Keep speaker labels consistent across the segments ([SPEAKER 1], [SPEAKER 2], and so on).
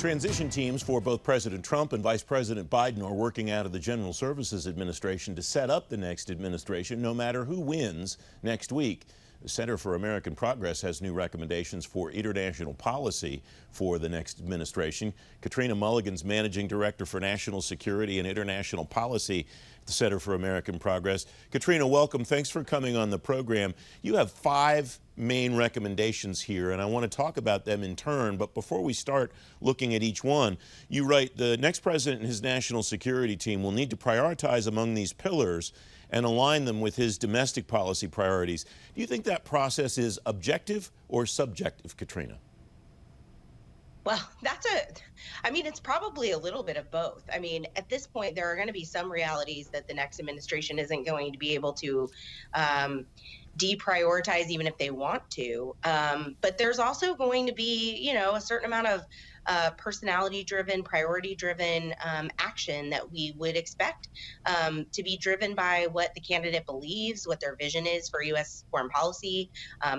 [SPEAKER 1] Transition teams for both President Trump and Vice President Biden are working out of the General Services Administration to set up the next administration, no matter who wins next week. The Center for American Progress has new recommendations for international policy for the next administration. Katrina Mulligan's Managing Director for National Security and International Policy at the Center for American Progress. Katrina, welcome. Thanks for coming on the program. You have 5 main recommendations here, and I want to talk about them in turn. But before we start looking at each one, you write the next president and his national security team will need to prioritize among these pillars and align them with his domestic policy priorities. Do you think that process is objective or subjective, Katrina?
[SPEAKER 2] Well, it's probably a little bit of both. I mean, at this point, there are going to be some realities that the next administration isn't going to be able to deprioritize, even if they want to. But there's also going to be, a certain amount of personality-driven, priority-driven action that we would expect to be driven by what the candidate believes, what their vision is for U.S. foreign policy,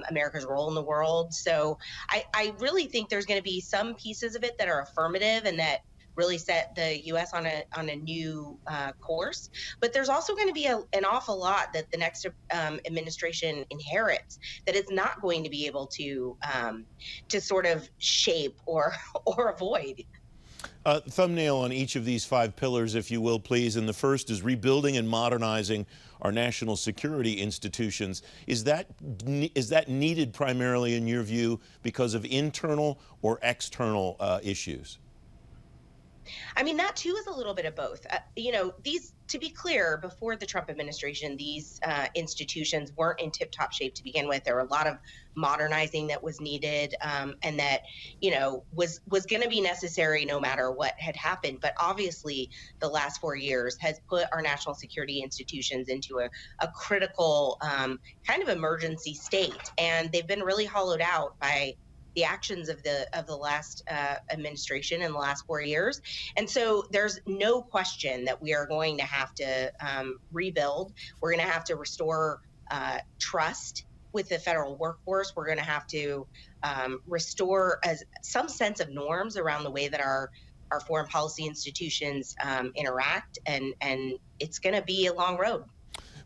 [SPEAKER 2] America's role in the world. So I really think there's going to be some pieces of it that are affirmative and that really set the U.S. on a new course. But there's also going to be an awful lot that the next administration inherits that is not going to be able to sort of shape or avoid.
[SPEAKER 1] Thumbnail on each of these 5 pillars, if you will, please. And the first is rebuilding and modernizing our national security institutions. Is that needed primarily, in your view, because of internal or external issues?
[SPEAKER 2] I mean, that too is a little bit of both. To be clear, before the Trump administration, these institutions weren't in tip-top shape to begin with. There were a lot of modernizing that was needed and that, was going to be necessary no matter what had happened. But obviously, the last 4 years has put our national security institutions into a critical kind of emergency state. And they've been really hollowed out by the actions of the last administration in the last 4 years. And so there's no question that we are going to have to rebuild. We're going to have to restore trust with the federal workforce. We're going to have to restore some sense of norms around the way that our foreign policy institutions interact, and it's going to be a long road.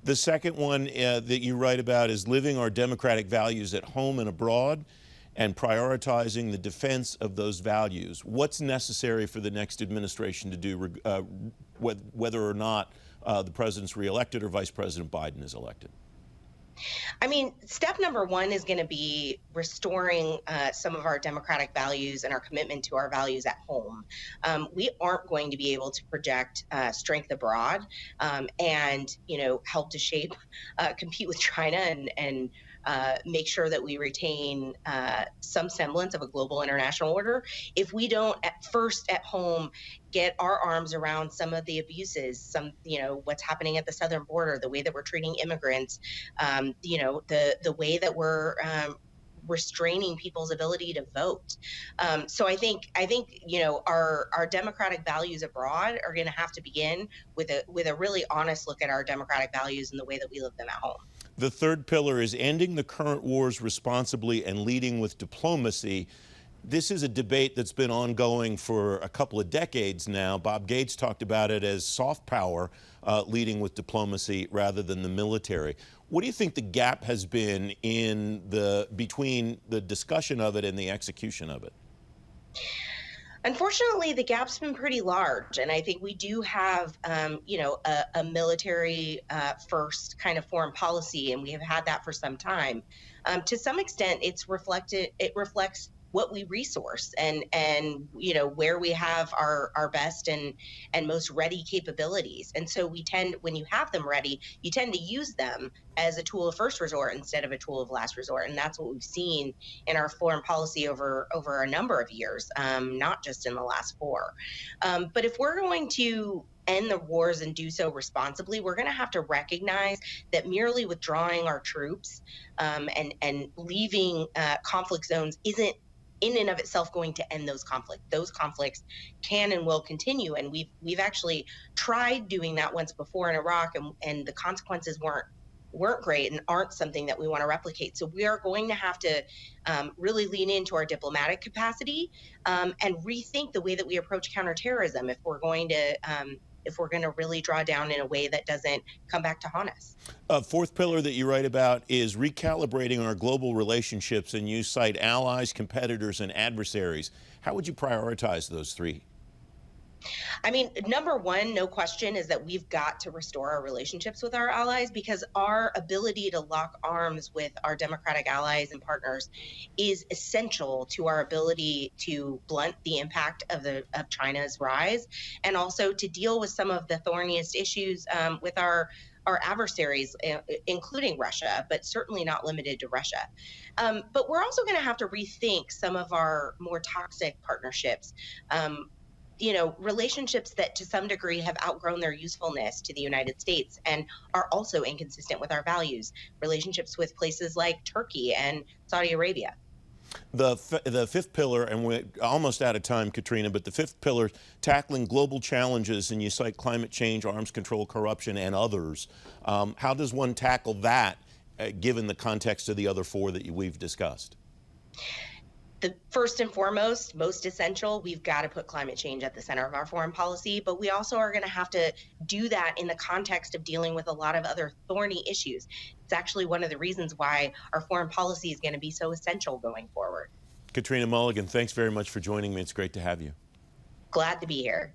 [SPEAKER 1] The second one that you write about is living our democratic values at home and abroad, and prioritizing the defense of those values. What's necessary for the next administration to do, whether or not the president's reelected or Vice President Biden is elected?
[SPEAKER 2] I mean, step number 1 is going to be restoring some of our democratic values and our commitment to our values at home. We aren't going to be able to project strength abroad and, help to shape, compete with China and make sure that we retain some semblance of a global international order if we don't at home get our arms around some of the abuses, what's happening at the southern border, the way that we're treating immigrants, the way that we're restraining people's ability to vote. So I think our democratic values abroad are going to have to begin with a really honest look at our democratic values and the way that we live them at home.
[SPEAKER 1] The third pillar is ending the current wars responsibly and leading with diplomacy. This is a debate that's been ongoing for a couple of decades now. Bob Gates talked about it as soft power leading with diplomacy rather than the military. What do you think the gap has been between the discussion of it and the execution of it?
[SPEAKER 2] Unfortunately, the gap's been pretty large, and I think we do have, a military first kind of foreign policy, and we have had that for some time. To some extent, it reflects what we resource and where we have our best and most ready capabilities. And so when you have them ready, you tend to use them as a tool of first resort instead of a tool of last resort. And that's what we've seen in our foreign policy over a number of years, not just in the last 4. But if we're going to end the wars and do so responsibly, we're going to have to recognize that merely withdrawing our troops and leaving conflict zones isn't in and of itself going to end those conflicts. Those conflicts can and will continue, and we've actually tried doing that once before in Iraq, and the consequences weren't weren't great and aren't something that we want to replicate. So we are going to have to really lean into our diplomatic capacity and rethink the way that we approach counterterrorism if we're going to really draw down in a way that doesn't come back to haunt us.
[SPEAKER 1] A fourth pillar that you write about is recalibrating our global relationships, and you cite allies, competitors, and adversaries. How would you prioritize those three?
[SPEAKER 2] I mean, number one, no question, is that we've got to restore our relationships with our allies, because our ability to lock arms with our democratic allies and partners is essential to our ability to blunt the impact of China's rise, and also to deal with some of the thorniest issues with our adversaries, including Russia, but certainly not limited to Russia. But we're also going to have to rethink some of our more toxic partnerships. Relationships that to some degree have outgrown their usefulness to the United States and are also inconsistent with our values. Relationships with places like Turkey and Saudi Arabia.
[SPEAKER 1] The fifth pillar, and we're almost out of time, Katrina, but the fifth pillar, tackling global challenges, and you cite climate change, arms control, corruption, and others. How does one tackle that, given the context of the other four that we've discussed?
[SPEAKER 2] The first and foremost, most essential, we've got to put climate change at the center of our foreign policy, but we also are going to have to do that in the context of dealing with a lot of other thorny issues. It's actually one of the reasons why our foreign policy is going to be so essential going forward.
[SPEAKER 1] Katrina Mulligan, thanks very much for joining me. It's great to have you.
[SPEAKER 2] Glad to be here.